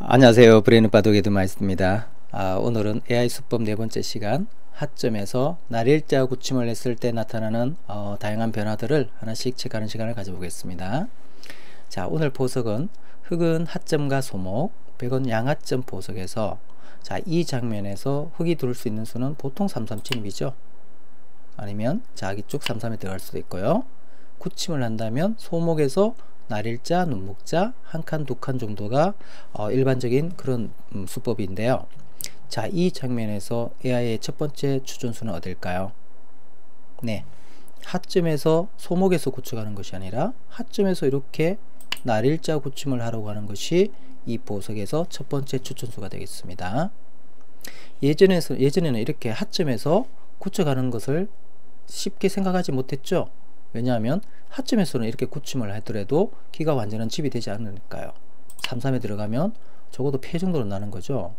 안녕하세요. 브레인 바둑의 드마이스입니다. 오늘은 AI 수법 네 번째 시간, 하점에서 날일자 구침을 했을 때 나타나는 다양한 변화들을 하나씩 체크하는 시간을 가져보겠습니다. 자, 오늘 보석은 흑은 하점과 소목, 백은 양하점 보석에서, 자, 이 장면에서 흑이 들을 수 있는 수는 보통 3, 3, 7이죠. 아니면 자기 쪽 3, 3에 들어갈 수도 있고요. 구침을 한다면 소목에서 날일자, 눈목자 한 칸, 두 칸 정도가 일반적인 그런 수법인데요. 자, 이 장면에서 AI의 첫 번째 추존수는 어딜까요? 네, 하점에서 소목에서 구축하는 것이 아니라 하점에서 이렇게 날일자 구침을 하려고 하는 것이 이 보석에서 첫 번째 추천수가 되겠습니다. 예전에는 이렇게 하점에서 구축하는 것을 쉽게 생각하지 못했죠. 왜냐하면 하점에서는 이렇게 구침을 하더라도 기가 완전한 집이 되지 않으니까요. 3, 3에 들어가면 적어도 패 정도로 나는 거죠.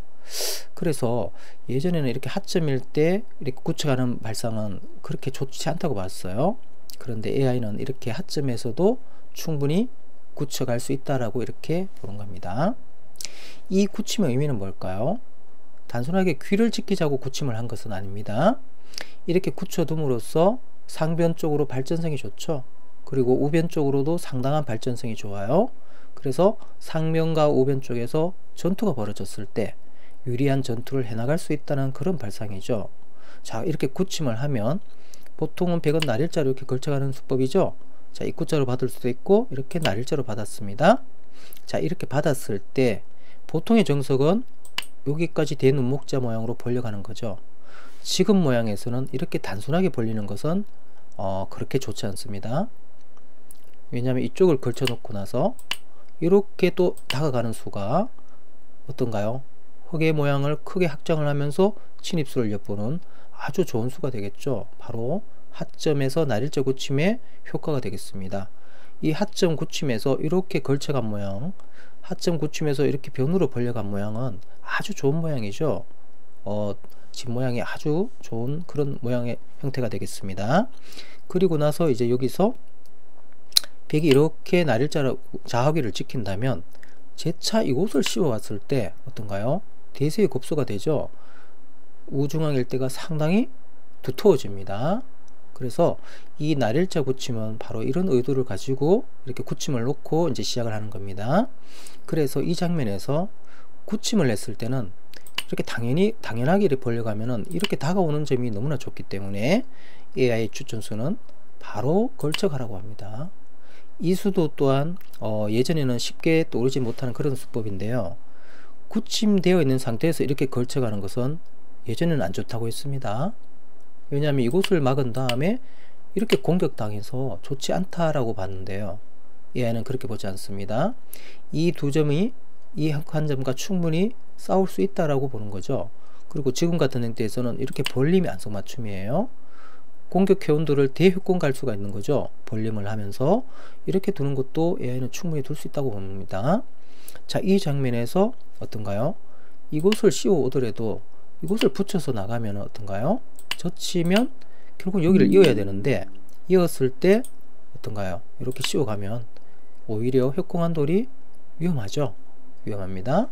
그래서 예전에는 이렇게 하점일 때 이렇게 구축하는 발상은 그렇게 좋지 않다고 봤어요. 그런데 AI는 이렇게 하점에서도 충분히 구축할 수 있다라고 이렇게 보는 겁니다. 이 구침의 의미는 뭘까요? 단순하게 귀를 지키자고 구침을 한 것은 아닙니다. 이렇게 굳혀둠으로써 상변 쪽으로 발전성이 좋죠. 그리고 우변 쪽으로도 상당한 발전성이 좋아요. 그래서 상면과 우변 쪽에서 전투가 벌어졌을 때 유리한 전투를 해나갈 수 있다는 그런 발상이죠. 자, 이렇게 굳힘을 하면 보통은 백은 날일자로 이렇게 걸쳐가는 수법이죠. 자, 입구자로 받을 수도 있고 이렇게 날일자로 받았습니다. 자, 이렇게 받았을 때 보통의 정석은 여기까지 대눈목자 모양으로 벌려가는 거죠. 지금 모양에서는 이렇게 단순하게 벌리는 것은 그렇게 좋지 않습니다. 왜냐하면 이쪽을 걸쳐 놓고 나서 이렇게 또 다가가는 수가 어떤가요? 흑의 모양을 크게 확장을 하면서 침입수를 엿보는 아주 좋은 수가 되겠죠. 바로 하점에서 날일자 구침의 효과가 되겠습니다. 이 하점 구침에서 이렇게 걸쳐간 모양, 하점 구침에서 이렇게 변으로 벌려간 모양은 아주 좋은 모양이죠. 집 모양이 아주 좋은 그런 모양의 형태가 되겠습니다. 그리고 나서 이제 여기서 백이 이렇게 날일자로 자하기를 지킨다면 재차 이곳을 씌워 왔을 때 어떤가요? 대세의 급소가 되죠. 우중앙 일대가 상당히 두터워집니다. 그래서 이 날일자 구침은 바로 이런 의도를 가지고 이렇게 구침을 놓고 이제 시작을 하는 겁니다. 그래서 이 장면에서 구침을 했을 때는 이렇게 당연하게 이렇게 벌려가면은 이렇게 다가오는 점이 너무나 좋기 때문에 AI 추천수는 바로 걸쳐가라고 합니다. 이 수도 또한 예전에는 쉽게 떠오르지 못하는 그런 수법인데요. 구침되어 있는 상태에서 이렇게 걸쳐가는 것은 예전에는 안 좋다고 했습니다. 왜냐하면 이곳을 막은 다음에 이렇게 공격당해서 좋지 않다라고 봤는데요. AI는 그렇게 보지 않습니다. 이 두 점이 이 한 점과 충분히 싸울 수 있다라고 보는 거죠. 그리고 지금 같은 형태에서는 이렇게 벌림이 안성맞춤이에요. 공격 회원들을 대회권 갈 수가 있는 거죠. 벌림을 하면서 이렇게 두는 것도 AI는 충분히 둘 수 있다고 봅니다. 자, 이 장면에서 어떤가요? 이곳을 씌워 오더라도 이곳을 붙여서 나가면 어떤가요? 젖히면 결국 여기를 이어야 되는데 이었을 때 어떤가요? 이렇게 씌워가면 오히려 협공한 돌이 위험하죠. 위험합니다.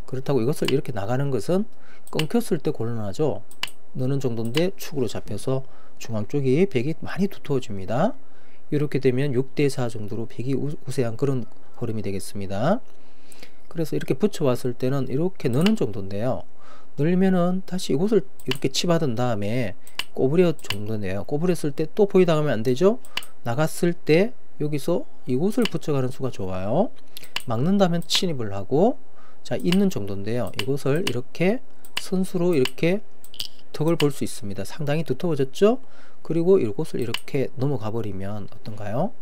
그렇다고 이것을 이렇게 나가는 것은 끊겼을 때 곤란하죠. 느는 정도인데 축으로 잡혀서 중앙 쪽이 백이 많이 두터워집니다. 이렇게 되면 6대4 정도로 백이 우세한 그런 흐름이 되겠습니다. 그래서 이렇게 붙여왔을 때는 이렇게 느는 정도인데요. 늘면은 다시 이곳을 이렇게 치받은 다음에 꼬부려 정도인데요. 꼬부렸을 때 또 포위당하면 안 되죠. 나갔을 때 여기서 이곳을 붙여가는 수가 좋아요. 막는다면 침입을 하고, 자, 있는 정도인데요. 이곳을 이렇게 선수로 이렇게 턱을 볼 수 있습니다. 상당히 두터워졌죠. 그리고 이곳을 이렇게 넘어가 버리면 어떤가요?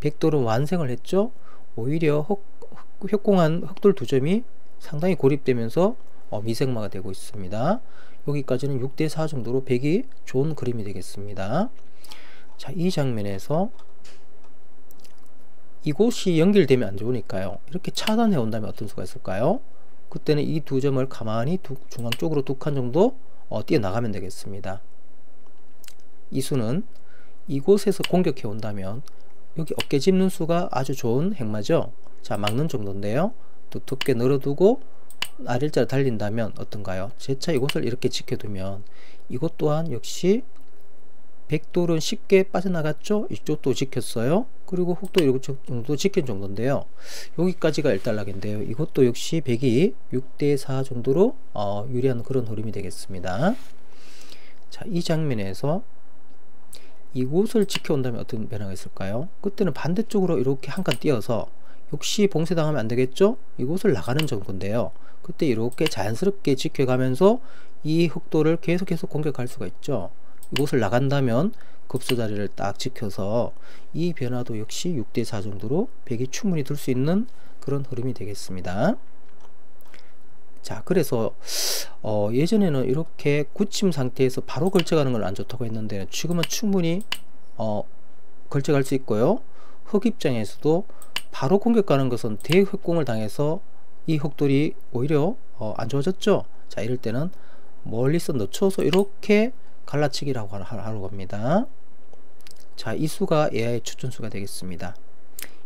백돌은 완성을 했죠. 오히려 협공한 흑돌 두 점이 상당히 고립되면서 미생마가 되고 있습니다. 여기까지는 6대4 정도로 백이 좋은 그림이 되겠습니다. 자, 이 장면에서 이곳이 연결되면 안 좋으니까요. 이렇게 차단해 온다면 어떤 수가 있을까요? 그때는 이 두 점을 가만히 중앙 쪽으로 두 칸 정도 뛰어나가면 되겠습니다. 이 수는 이곳에서 공격해 온다면 여기 어깨 짚는 수가 아주 좋은 행마죠. 자, 막는 정도인데요. 두텁게 널어두고 날일자로 달린다면 어떤가요? 재차 이곳을 이렇게 지켜두면 이것 또한 역시 백돌은 쉽게 빠져나갔죠? 이쪽도 지켰어요. 그리고 흑도 이쪽 정도 지킨 정도인데요. 여기까지가 일단락인데요. 이것도 역시 백이 6대4 정도로 유리한 그런 흐름이 되겠습니다. 자, 이 장면에서 이곳을 지켜온다면 어떤 변화가 있을까요? 그때는 반대쪽으로 이렇게 한 칸 띄어서 역시 봉쇄당하면 안 되겠죠? 이곳을 나가는 정도인데요. 그때 이렇게 자연스럽게 지켜가면서 이 흑도를 계속 공격할 수가 있죠. 이곳을 나간다면 급소 자리를 딱 지켜서 이 변화도 역시 6대4 정도로 백이 충분히 둘 수 있는 그런 흐름이 되겠습니다. 자, 그래서 예전에는 이렇게 굳힘 상태에서 바로 걸쳐가는 건 안 좋다고 했는데 지금은 충분히 걸쳐갈 수 있고요. 흑 입장에서도 바로 공격 가는 것은 대흑공을 당해서 이 흑돌이 오히려 안 좋아졌죠. 자, 이럴 때는 멀리서 늦춰서 이렇게 갈라치기라고 하려고 합니다. 자, 이 수가 AI 추천수가 되겠습니다.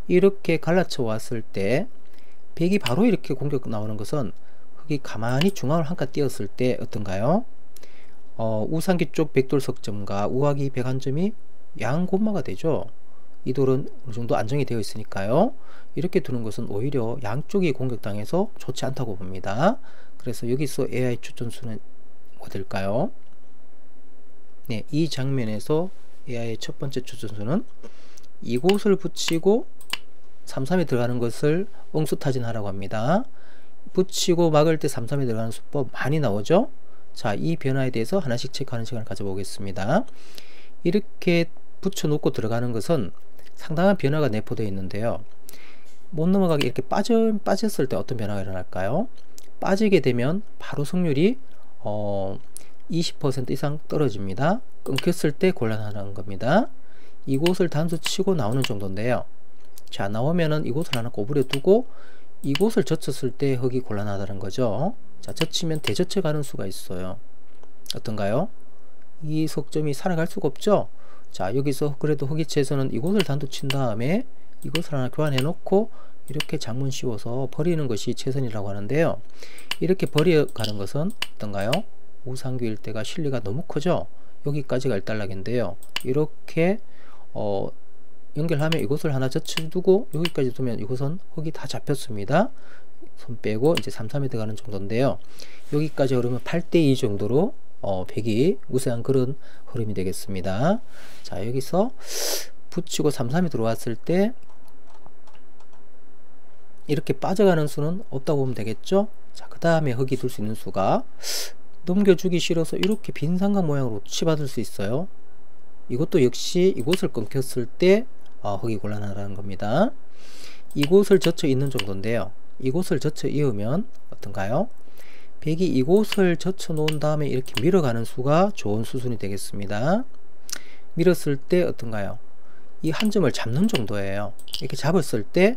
이렇게 갈라쳐 왔을 때 백이 바로 이렇게 공격 나오는 것은 흑이 가만히 중앙을 한 칸 띄었을 때 어떤가요? 우상기 쪽 백돌 석점과 우하기 백한점이 양곤마가 되죠. 이 돌은 어느 정도 안정이 되어 있으니까요. 이렇게 두는 것은 오히려 양쪽이 공격당해서 좋지 않다고 봅니다. 그래서 여기서 AI 추천수는 뭐 될까요? 네, 이 장면에서 AI의 첫 번째 추천수는 이곳을 붙이고 3-3에 들어가는 것을 엉수타진하라고 합니다. 붙이고 막을 때 3-3에 들어가는 수법 많이 나오죠. 자, 이 변화에 대해서 하나씩 체크하는 시간을 가져보겠습니다. 이렇게 붙여놓고 들어가는 것은 상당한 변화가 내포되어 있는데요. 못 넘어가게 이렇게 빠졌을 때 어떤 변화가 일어날까요? 빠지게 되면 바로 승률이 20% 이상 떨어집니다. 끊겼을 때 곤란하다는 겁니다. 이곳을 단수 치고 나오는 정도인데요. 자, 나오면은 이곳을 하나 꼬부려 두고 이곳을 젖혔을 때 흑이 곤란하다는 거죠. 자, 젖히면 대젖혀 가는 수가 있어요. 어떤가요? 이 석점이 살아갈 수가 없죠. 자, 여기서 그래도 흑이체에서는 이곳을 단수 친 다음에 이것을 하나 교환해 놓고 이렇게 장문 씌워서 버리는 것이 최선이라고 하는데요. 이렇게 버려가는 것은 어떤가요? 우상규일 때가 실리가 너무 크죠. 여기까지가 일단락인데요. 이렇게 연결하면 이곳을 하나 젖혀두고 여기까지 두면 이곳은 흑이 다 잡혔습니다. 손 빼고 이제 3-3에 들어가는 정도인데요. 여기까지 흐르면 8대2 정도로 백이 우세한 그런 흐름이 되겠습니다. 자, 여기서 붙이고 3-3에 들어왔을 때 이렇게 빠져가는 수는 없다고 보면 되겠죠. 자, 그 다음에 흑이 둘 수 있는 수가 넘겨주기 싫어서 이렇게 빈 삼각 모양으로 치받을 수 있어요. 이것도 역시 이곳을 끊겼을 때 흑이 곤란하다는 겁니다. 이곳을 젖혀 있는 정도인데요. 이곳을 젖혀 이으면 어떤가요? 백이 이곳을 젖혀 놓은 다음에 이렇게 밀어가는 수가 좋은 수순이 되겠습니다. 밀었을 때 어떤가요? 이 한 점을 잡는 정도예요. 이렇게 잡았을 때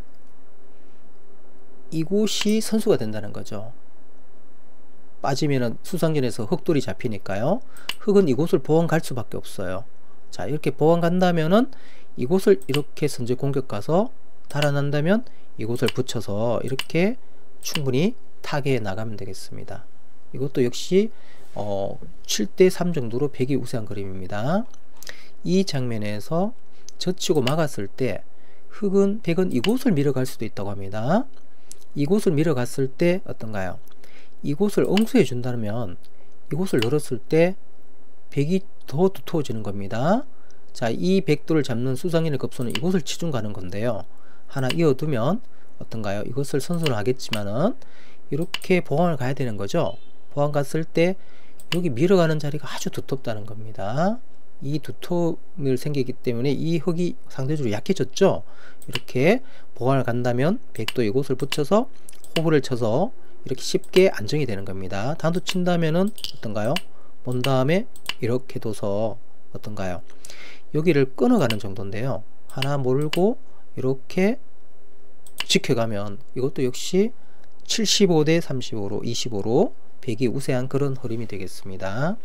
이곳이 선수가 된다는 거죠. 빠지면은 수상전에서 흑돌이 잡히니까요. 흑은 이곳을 보완 갈 수밖에 없어요. 자, 이렇게 보완 간다면은 이곳을 이렇게 선제 공격 가서 달아난다면 이곳을 붙여서 이렇게 충분히 타개해 나가면 되겠습니다. 이것도 역시 7대3 정도로 백이 우세한 그림입니다. 이 장면에서 젖히고 막았을 때 백은 이곳을 밀어갈 수도 있다고 합니다. 이곳을 밀어갔을 때 어떤가요? 이곳을 엉수해 준다면 이곳을 열었을 때 백이 더 두터워지는 겁니다. 자, 이 백도를 잡는 수상인의 급소는 이곳을 치중 가는 건데요. 하나 이어두면 어떤가요? 이것을 선수를 하겠지만은 이렇게 보완을 가야 되는 거죠. 보완 갔을 때 여기 밀어가는 자리가 아주 두텁다는 겁니다. 이 두툼을 생기기 때문에 이 흑이 상대적으로 약해졌죠. 이렇게 보완을 간다면 백도 이곳을 붙여서 호불을 쳐서 이렇게 쉽게 안정이 되는 겁니다. 단수 친다면은 어떤가요? 본 다음에 이렇게 둬서 어떤가요? 여기를 끊어가는 정도인데요. 하나 몰고 이렇게 지켜가면 이것도 역시 75대 35로 25로 백이 우세한 그런 흐름이 되겠습니다.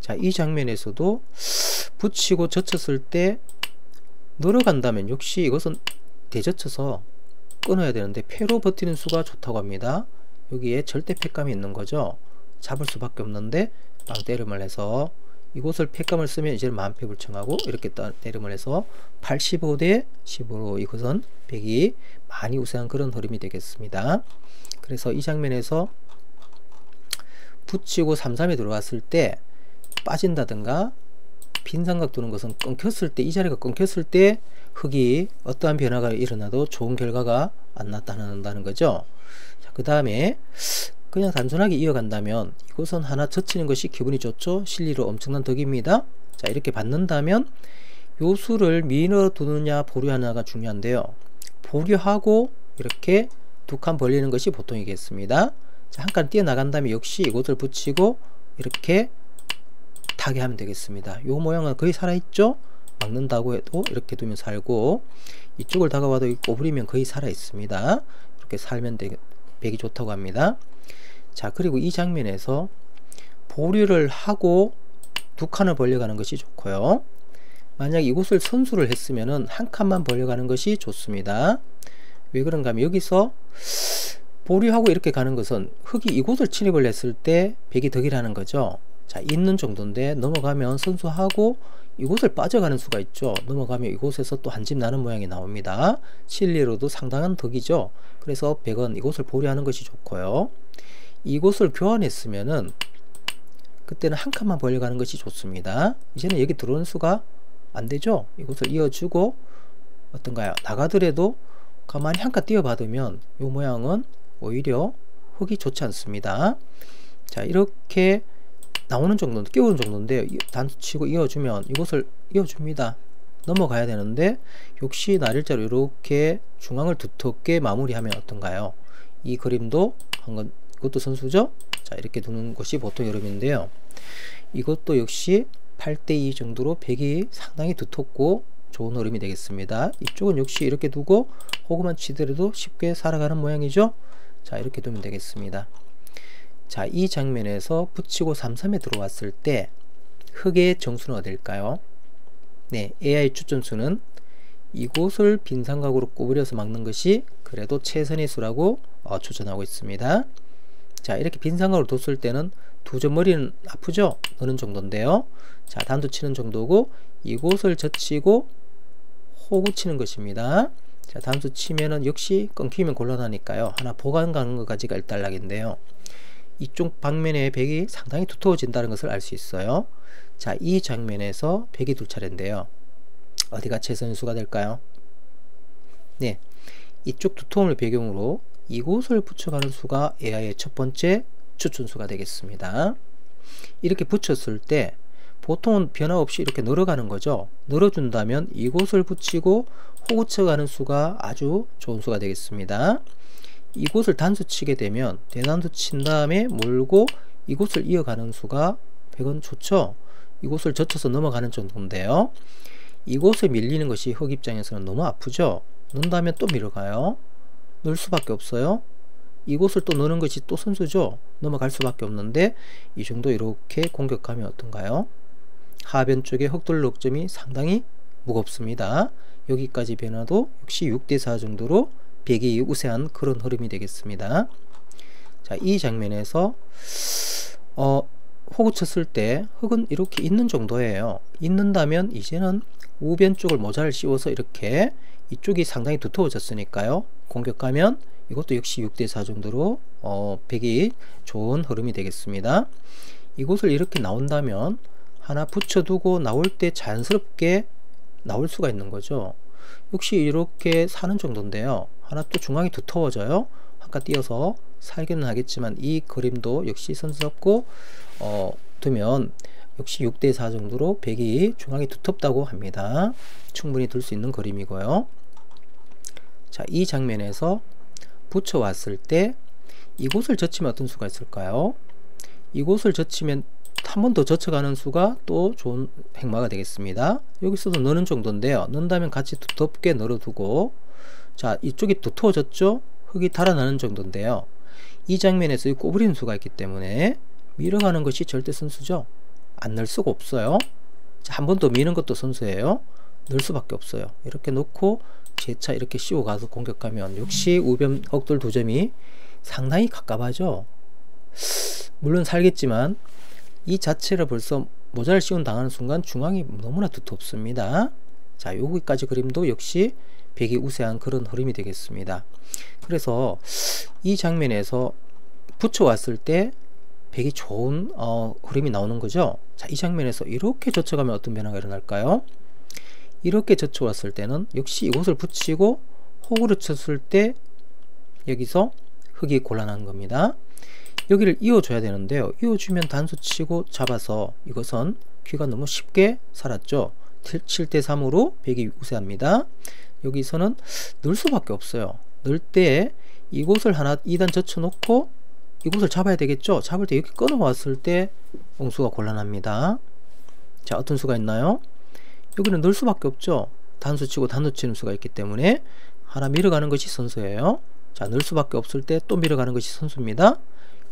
자, 이 장면에서도 붙이고 젖혔을 때 늘어간다면 역시 이것은 대젖혀서 끊어야 되는데 패로 버티는 수가 좋다고 합니다. 여기에 절대 패감이 있는 거죠. 잡을 수밖에 없는데 빵때림을 해서 이곳을 패감을 쓰면 이제 만패불청하고 이렇게 때림을 해서 85 대 15로 이것은 백이 많이 우세한 그런 흐름이 되겠습니다. 그래서 이 장면에서 붙이고 3-3에 들어갔을 때 빠진다든가 빈삼각 두는 것은 끊겼을 때, 이 자리가 끊겼을 때 흙이 어떠한 변화가 일어나도 좋은 결과가 안 나타난다는 거죠. 그 다음에 그냥 단순하게 이어간다면 이곳은 하나 젖히는 것이 기분이 좋죠. 실리로 엄청난 덕입니다. 자, 이렇게 받는다면 요 수를 밀어 두느냐 보류하느냐가 중요한데요. 보류하고 이렇게 두 칸 벌리는 것이 보통이겠습니다. 자, 한 칸 뛰어나간 다음에 역시 이곳을 붙이고 이렇게 타게 하면 되겠습니다. 요 모양은 거의 살아있죠. 막는다고 해도 이렇게 두면 살고, 이쪽을 다가와도 꼬부리면 거의 살아있습니다. 이렇게 살면 백이 좋다고 합니다. 자, 그리고 이 장면에서 보류를 하고 두 칸을 벌려가는 것이 좋고요. 만약 이곳을 선수를 했으면은 한 칸만 벌려가는 것이 좋습니다. 왜 그런가 하면 여기서 보류하고 이렇게 가는 것은 흙이 이곳을 침입을 했을 때 백이 덕이라는 거죠. 자, 있는 정도인데 넘어가면 선수하고 이곳을 빠져가는 수가 있죠. 넘어가면 이곳에서 또 한 집 나는 모양이 나옵니다. 실리로도 상당한 덕이죠. 그래서 백은 이곳을 보류하는 것이 좋고요. 이곳을 교환했으면은 그때는 한 칸만 벌려가는 것이 좋습니다. 이제는 여기 들어오는 수가 안 되죠. 이곳을 이어주고 어떤가요? 나가더라도 가만히 한 칸 띄어받으면 이 모양은 오히려 흙이 좋지 않습니다. 자, 이렇게 나오는 정도, 끼우는 정도인데 단수 치고 이어주면 이곳을 이어줍니다. 넘어가야 되는데 역시 날일자로 이렇게 중앙을 두텁게 마무리하면 어떤가요? 이 그림도 한건 이것도 선수죠. 자, 이렇게 두는 것이 보통 흐름인데요. 이것도 역시 8대2 정도로 백이 상당히 두텁고 좋은 흐름이 되겠습니다. 이쪽은 역시 이렇게 두고 호구만 치더라도 쉽게 살아가는 모양이죠. 자, 이렇게 두면 되겠습니다. 자, 이 장면에서 붙이고 3-3에 들어왔을 때 흙의 정수는 어딜까요? 네, AI 추천수는 이곳을 빈삼각으로 구부려서 막는 것이 그래도 최선의 수라고 추천하고 있습니다. 자, 이렇게 빈삼각으로 뒀을 때는 두 점 머리는 아프죠? 어느 정도인데요. 자, 단수 치는 정도고 이곳을 젖히고 호구 치는 것입니다. 자, 단수 치면은 역시 끊기면 곤란하니까요. 하나 보관 가는 것까지가 일단락인데요. 이쪽 방면의 백이 상당히 두터워진다는 것을 알 수 있어요. 자, 이 장면에서 백이 두 차례인데요. 어디가 최선의 수가 될까요? 네, 이쪽 두터움을 배경으로 이곳을 붙여가는 수가 AI의 첫 번째 추천수가 되겠습니다. 이렇게 붙였을 때 보통은 변화 없이 이렇게 늘어가는 거죠. 늘어준다면 이곳을 붙이고 호구 쳐가는 수가 아주 좋은 수가 되겠습니다. 이곳을 단수 치게 되면 대단수 친 다음에 몰고 이곳을 이어가는 수가 백은 좋죠. 이곳을 젖혀서 넘어가는 정도인데요. 이곳에 밀리는 것이 흙 입장에서는 너무 아프죠. 넣는다면 또 밀어가요. 넣을 수밖에 없어요. 이곳을 또 넣는 것이 또 선수죠. 넘어갈 수밖에 없는데 이 정도 이렇게 공격하면 어떤가요? 하변 쪽에 흙돌 넉점이 상당히 무겁습니다. 여기까지 변화도 역시 6대4 정도로 백이 우세한 그런 흐름이 되겠습니다. 자, 이 장면에서 호구 쳤을 때 흙은 이렇게 있는 정도예요. 있는다면 이제는 우변 쪽을 모자를 씌워서 이렇게 이쪽이 상당히 두터워졌으니까요. 공격하면 이것도 역시 6대4 정도로 백이 좋은 흐름이 되겠습니다. 이곳을 이렇게 나온다면 하나 붙여두고 나올 때 자연스럽게 나올 수가 있는 거죠. 역시 이렇게 사는 정도인데요. 하나 또 중앙이 두터워져요. 한칸 띄어서 살기는 하겠지만 이 그림도 역시 선스럽고 두면 역시 6대4 정도로 백이 중앙이 두텁다고 합니다. 충분히 둘 수 있는 그림이고요. 자, 이 장면에서 붙여왔을 때 이곳을 젖히면 어떤 수가 있을까요? 이곳을 젖히면 한 번 더 젖혀가는 수가 또 좋은 행마가 되겠습니다. 여기서도 넣는 정도인데요. 넣는다면 같이 두텁게 널어두고, 자, 이쪽이 두터워졌죠? 흙이 달아나는 정도인데요. 이 장면에서 꼬부리는 수가 있기 때문에 밀어가는 것이 절대 선수죠. 안 넣을 수가 없어요. 자, 한 번 더 미는 것도 선수예요. 넣을 수밖에 없어요. 이렇게 놓고 재차 이렇게 씌워가서 공격하면 역시 우변 흑돌 두 점이 상당히 갑갑하죠. 물론 살겠지만 이 자체를 벌써 모자를 씌운 당하는 순간 중앙이 너무나 두텁습니다. 자, 여기까지 그림도 역시 백이 우세한 그런 흐름이 되겠습니다. 그래서 이 장면에서 붙여왔을 때 백이 좋은 흐름이 나오는 거죠. 자, 이 장면에서 이렇게 젖혀가면 어떤 변화가 일어날까요? 이렇게 젖혀왔을 때는 역시 이곳을 붙이고 호구를 쳤을 때 여기서 흑이 곤란한 겁니다. 여기를 이어줘야 되는데요. 이어주면 단수 치고 잡아서 이것은 귀가 너무 쉽게 살았죠. 7대 3으로 백이 우세합니다. 여기서는 넣을 수밖에 없어요. 넣을 때 이곳을 하나 2단 젖혀 놓고 이곳을 잡아야 되겠죠. 잡을 때 이렇게 끊어왔을 때 옹수가 곤란합니다. 자, 어떤 수가 있나요? 여기는 넣을 수밖에 없죠. 단수 치고 단수 치는 수가 있기 때문에 하나 밀어가는 것이 선수예요. 자, 넣을 수밖에 없을 때 또 밀어가는 것이 선수입니다.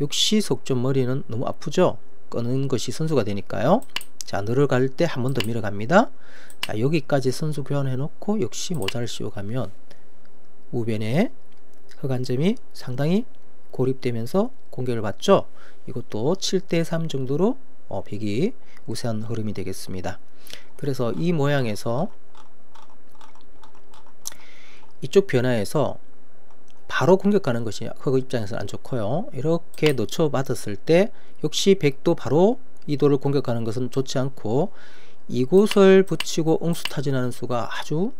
역시 석점 머리는 너무 아프죠. 끄는 것이 선수가 되니까요. 자, 늘어갈 때 한 번 더 밀어갑니다. 자, 여기까지 선수 교환해 놓고 역시 모자를 씌워가면 우변에 흑 한 점이 상당히 고립되면서 공격을 받죠. 이것도 7대 3 정도로 백이 우세한 흐름이 되겠습니다. 그래서 이 모양에서 이쪽 변화에서 바로 공격하는 것이 흑 입장에서는 안 좋고요. 이렇게 놓쳐 받았을 때 역시 백도 바로 이 돌을 공격하는 것은 좋지 않고 이곳을 붙이고 옹수 타진하는 수가 아주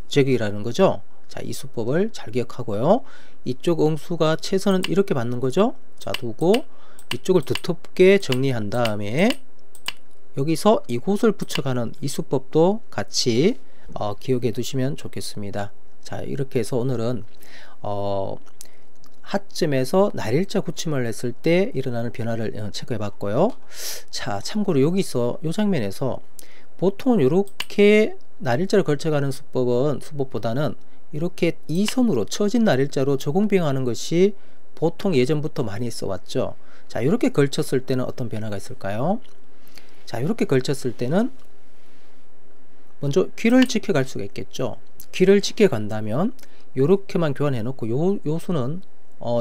제격이라는 거죠. 자, 이 수법을 잘 기억하고요. 이쪽 옹수가 최선은 이렇게 받는 거죠. 자, 두고 이쪽을 두텁게 정리한 다음에 여기서 이곳을 붙여가는 이 수법도 같이 기억해 두시면 좋겠습니다. 자, 이렇게 해서 오늘은 하점에서 날일자 굳힘을 했을 때 일어나는 변화를 체크해 봤고요. 자, 참고로 여기서 이 장면에서 보통은 이렇게 날일자를 걸쳐가는 수법보다는 이렇게 이선으로 처진 날일자로 저공비행하는 것이 보통 예전부터 많이 써왔죠. 자, 이렇게 걸쳤을 때는 어떤 변화가 있을까요? 자, 이렇게 걸쳤을 때는 먼저 귀를 지켜갈 수가 있겠죠. 귀를 지켜간다면 이렇게만 교환해 놓고 요 수는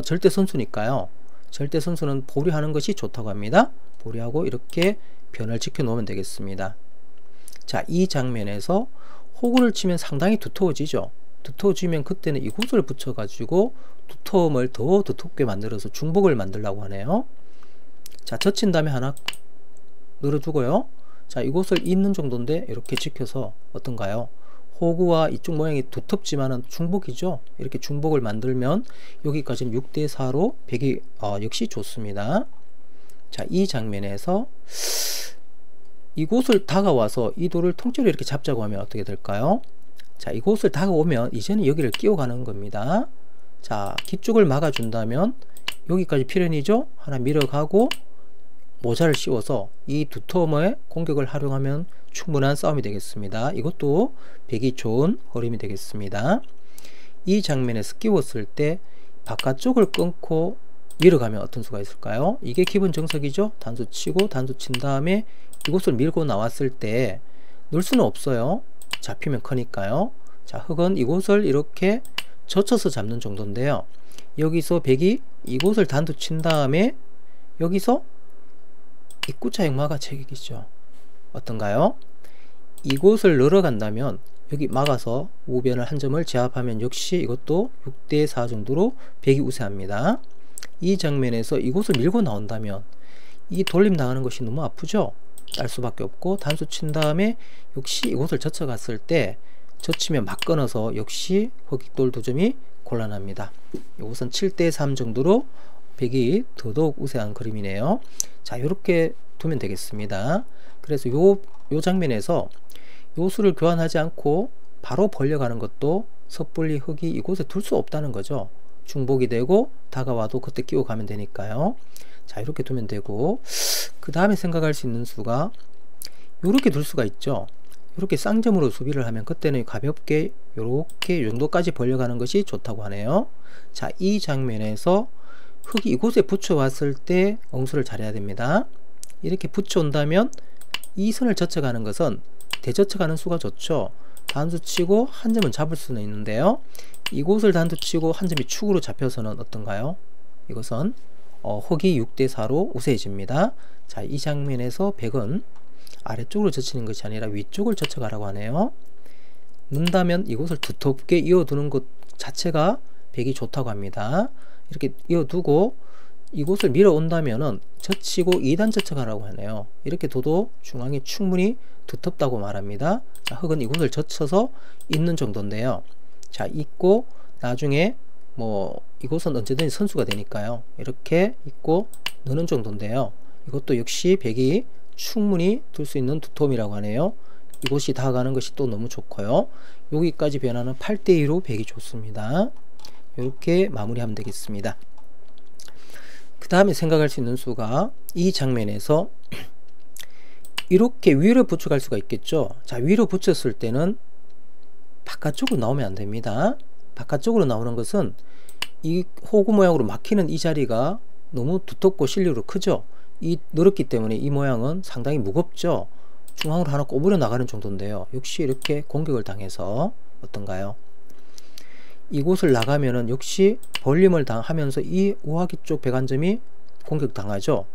절대 선수니까요. 절대 선수는 보류하는 것이 좋다고 합니다. 보류하고 이렇게 변을 지켜 놓으면 되겠습니다. 자, 이 장면에서 호구를 치면 상당히 두터워지죠. 두터워지면 그때는 이곳을 붙여 가지고 두터움을 더 두텁게 만들어서 중복을 만들려고 하네요. 자, 젖힌 다음에 하나 늘어주고요. 자, 이곳을 잇는 정도인데 이렇게 지켜서 어떤가요? 호구와 이쪽 모양이 두텁지만은 중복이죠. 이렇게 중복을 만들면 여기까지는 6대 4로 백이 역시 좋습니다. 자, 이 장면에서 이곳을 다가와서 이 돌을 통째로 이렇게 잡자고 하면 어떻게 될까요? 자, 이곳을 다가오면 이제는 여기를 끼워가는 겁니다. 자, 기쪽을 막아준다면 여기까지 필연이죠. 하나 밀어가고 모자를 씌워서 이 두터움의 공격을 활용하면 충분한 싸움이 되겠습니다. 이것도 백이 좋은 흐름이 되겠습니다. 이 장면에서 끼웠을 때 바깥쪽을 끊고 밀어가면 어떤 수가 있을까요? 이게 기본 정석이죠. 단수 치고 단수 친 다음에 이곳을 밀고 나왔을 때 넣을 수는 없어요. 잡히면 크니까요. 자, 흑은 이곳을 이렇게 젖혀서 잡는 정도인데요. 여기서 백이 이곳을 단수 친 다음에 여기서 입구차 행마가 제격이죠. 어떤가요? 이곳을 늘어간다면 여기 막아서 우변을 한 점을 제압하면 역시 이것도 6대 4 정도로 백이 우세합니다. 이 장면에서 이곳을 밀고 나온다면 이 돌림 당하는 것이 너무 아프죠. 딸 수밖에 없고 단수 친 다음에 역시 이곳을 젖혀 갔을 때 젖히면 막 끊어서 역시 흑돌 두 점이 곤란합니다. 이것은 7대 3 정도로 백이 더더욱 우세한 그림이네요. 자, 이렇게 두면 되겠습니다. 그래서 요 장면에서 요 수를 교환하지 않고 바로 벌려가는 것도 섣불리 흑이 이곳에 둘 수 없다는 거죠. 중복이 되고 다가와도 그때 끼워 가면 되니까요. 자, 이렇게 두면 되고, 그 다음에 생각할 수 있는 수가 이렇게 둘 수가 있죠. 이렇게 쌍점으로 수비를 하면 그때는 가볍게 이렇게 이 정도까지 벌려가는 것이 좋다고 하네요. 자, 이 장면에서 흑이 이곳에 붙여왔을 때 엉수를 잘해야 됩니다. 이렇게 붙여온다면 이 선을 젖혀가는 것은 대젖혀가는 수가 좋죠. 단수 치고 한 점은 잡을 수는 있는데요. 이곳을 단수 치고 한 점이 축으로 잡혀서는 어떤가요? 이것은 흑이 6대4로 우세해집니다. 자, 이 장면에서 백은 아래쪽으로 젖히는 것이 아니라 위쪽을 젖혀가라고 하네요. 는다면 이곳을 두텁게 이어두는 것 자체가 백이 좋다고 합니다. 이렇게 이어두고 이곳을 밀어온다면은 젖히고 2단 젖혀가라고 하네요. 이렇게 둬도 중앙이 충분히 두텁다고 말합니다. 자, 흑은 이곳을 젖혀서 있는 정도인데요. 자, 있고 나중에 뭐 이곳은 언제든지 선수가 되니까요. 이렇게 있고 넣는 정도인데요. 이것도 역시 백이 충분히 둘 수 있는 두툼이라고 하네요. 이곳이 다가가는 것이 또 너무 좋고요. 여기까지 변화는 8대2로 백이 좋습니다. 이렇게 마무리하면 되겠습니다. 그 다음에 생각할 수 있는 수가 이 장면에서 이렇게 위로 붙여갈 수가 있겠죠. 자, 위로 붙였을 때는 바깥쪽으로 나오면 안 됩니다. 바깥쪽으로 나오는 것은 이 호구 모양으로 막히는 이 자리가 너무 두텁고 실리로 크죠. 이 늘었기 때문에 이 모양은 상당히 무겁죠. 중앙으로 하나 꼬부려 나가는 정도인데요. 역시 이렇게 공격을 당해서 어떤가요? 이곳을 나가면은 역시 벌림을 당하면서 이 우하기 쪽 백안점이 공격당하죠.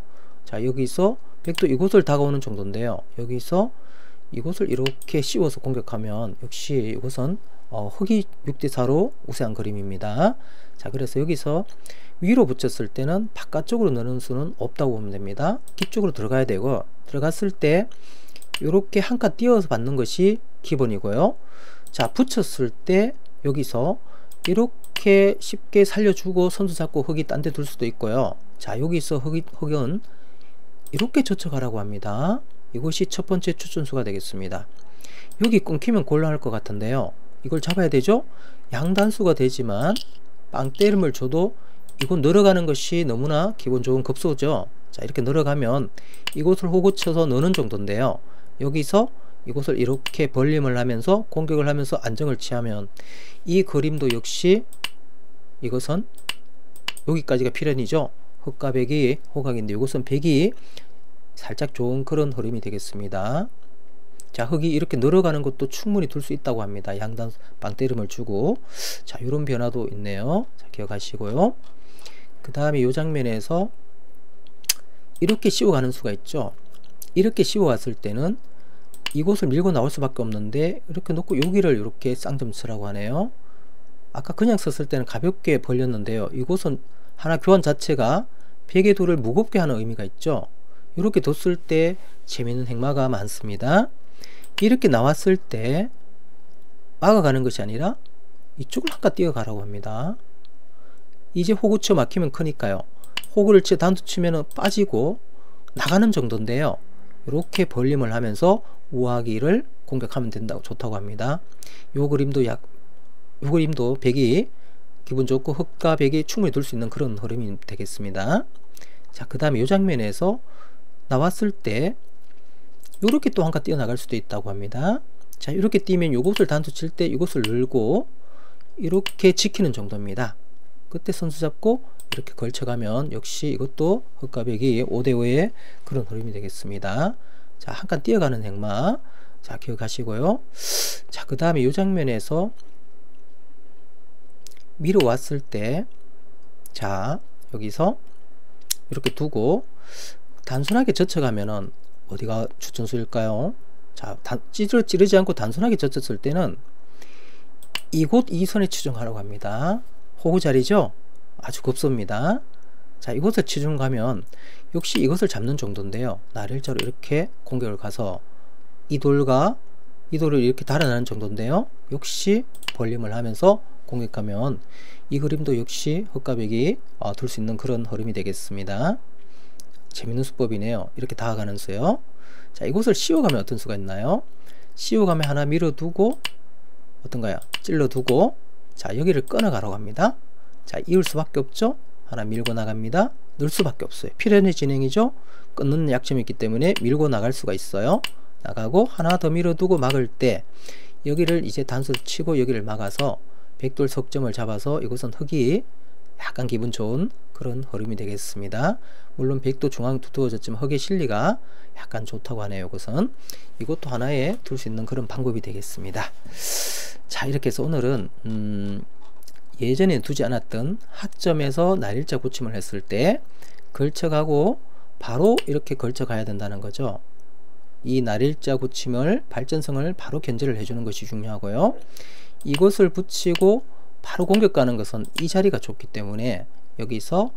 자, 여기서 백도 이곳을 다가오는 정도인데요. 여기서 이곳을 이렇게 씌워서 공격하면 역시 이것은 흑이 6대4로 우세한 그림입니다. 자, 그래서 여기서 위로 붙였을 때는 바깥쪽으로 넣는 수는 없다고 보면 됩니다. 뒤쪽으로 들어가야 되고, 들어갔을 때 이렇게 한 칸 띄어서 받는 것이 기본이고요. 자, 붙였을 때 여기서 이렇게 쉽게 살려주고 선수 잡고 흑이 딴 데 둘 수도 있고요. 자, 여기서 흑은 이렇게 젖혀가라고 합니다. 이것이 첫 번째 추천수가 되겠습니다. 여기 끊기면 곤란할 것 같은데요. 이걸 잡아야 되죠. 양단수가 되지만 빵때림을 줘도 이건 늘어가는 것이 너무나 기분 좋은 급소죠. 자, 이렇게 늘어가면 이곳을 호구 쳐서 넣는 정도인데요. 여기서 이곳을 이렇게 벌림을 하면서 공격을 하면서 안정을 취하면 이 그림도 역시 이것은 여기까지가 필연이죠. 흑과 백이 호각인데 이것은 백이 살짝 좋은 그런 흐름이 되겠습니다. 자, 흑이 이렇게 늘어가는 것도 충분히 둘 수 있다고 합니다. 양단 빵때림을 주고. 자, 이런 변화도 있네요. 자, 기억하시고요. 그 다음에 이 장면에서 이렇게 씌워가는 수가 있죠. 이렇게 씌워왔을 때는 이곳을 밀고 나올 수밖에 없는데 이렇게 놓고 여기를 이렇게 쌍점 치라고 하네요. 아까 그냥 썼을 때는 가볍게 벌렸는데요. 이곳은 하나 교환 자체가 백의 돌을 무겁게 하는 의미가 있죠. 이렇게 뒀을 때 재미있는 행마가 많습니다. 이렇게 나왔을 때 막아가는 것이 아니라 이쪽을 한칸 뛰어가라고 합니다. 이제 호구 쳐 막히면 크니까요. 호구를 쳐 단수 치면 빠지고 나가는 정도인데요. 이렇게 벌림을 하면서 우하기를 공격하면 된다고 좋다고 합니다. 요 그림도 백이 기분 좋고 흑과 백이 충분히 둘 수 있는 그런 흐름이 되겠습니다. 자, 그 다음에 이 장면에서 나왔을 때 이렇게 또 한 칸 뛰어나갈 수도 있다고 합니다. 자, 이렇게 뛰면 요것을 단수 칠 때 이것을 늘고 이렇게 지키는 정도입니다. 그때 선수 잡고 이렇게 걸쳐가면 역시 이것도 흑과 백이 5대5의 그런 흐름이 되겠습니다. 자, 한 칸 뛰어가는 행마. 자, 기억하시고요. 자, 그 다음에 이 장면에서 밀어왔을 때, 자, 여기서 이렇게 두고 단순하게 젖혀가면은 어디가 추천수일까요? 자, 찌르지 않고 단순하게 젖혔을 때는 이곳 이 선에 치중하라고 합니다. 호구 자리죠? 아주 급소입니다. 자, 이곳에 치중 가면 역시 이것을 잡는 정도인데요. 나일자로 이렇게 공격을 가서 이 돌을 이렇게 달아나는 정도인데요. 역시 벌림을 하면서 공격하면 이 그림도 역시 흑과 백이 둘 수 있는 그런 흐름이 되겠습니다. 재밌는 수법이네요. 이렇게 다가가는 수요. 자, 이곳을 씌워가면 어떤 수가 있나요? 씌워가면 하나 밀어두고 어떤가요? 찔러두고 자, 여기를 끊어가라고 합니다. 자, 이을 수밖에 없죠. 하나 밀고 나갑니다. 넣을 수밖에 없어요. 필연의 진행이죠. 끊는 약점이 있기 때문에 밀고 나갈 수가 있어요. 나가고 하나 더 밀어두고 막을 때 여기를 이제 단수를 치고 여기를 막아서 백돌 석점을 잡아서 이곳은 흑이 약간 기분 좋은 그런 흐름이 되겠습니다. 물론 100도 중앙 두터워졌지만 흙의 실리가 약간 좋다고 하네요. 이것은 이것도 하나의 둘 수 있는 그런 방법이 되겠습니다. 자, 이렇게 해서 오늘은 예전에 두지 않았던 하점에서 날일자 고침을 했을 때 걸쳐가고 바로 이렇게 걸쳐 가야 된다는 거죠. 이 날일자 고침을 발전성을 바로 견제를 해주는 것이 중요하고요. 이것을 붙이고 바로 공격 가는 것은 이 자리가 좋기 때문에 여기서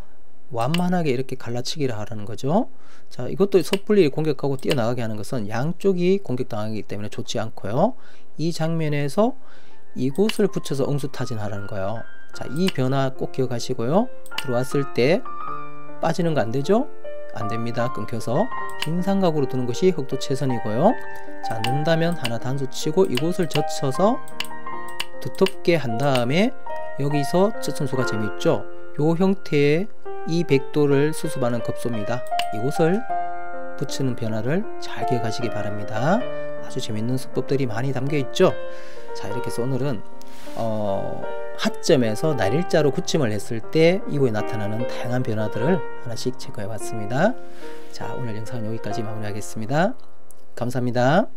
완만하게 이렇게 갈라치기를 하라는 거죠. 자, 이것도 섣불리 공격하고 뛰어나가게 하는 것은 양쪽이 공격당하기 때문에 좋지 않고요. 이 장면에서 이곳을 붙여서 엉수타진하라는 거예요. 자, 이 변화 꼭 기억하시고요. 들어왔을 때 빠지는 거 안 되죠? 안 됩니다. 끊겨서 빈 삼각으로 두는 것이 흑도 최선이고요. 자, 넣는다면 하나 단수 치고 이곳을 젖혀서 두텁게 한 다음에 여기서 젖힌수가 재미있죠? 요 형태의 이 100도를 수습하는 급소입니다. 이곳을 붙이는 변화를 잘 기억하시기 바랍니다. 아주 재밌는 수법들이 많이 담겨 있죠. 자, 이렇게 해서 오늘은 하점에서 날일자로 고침을 했을 때 이후에 나타나는 다양한 변화들을 하나씩 체크해 봤습니다. 자, 오늘 영상은 여기까지 마무리하겠습니다. 감사합니다.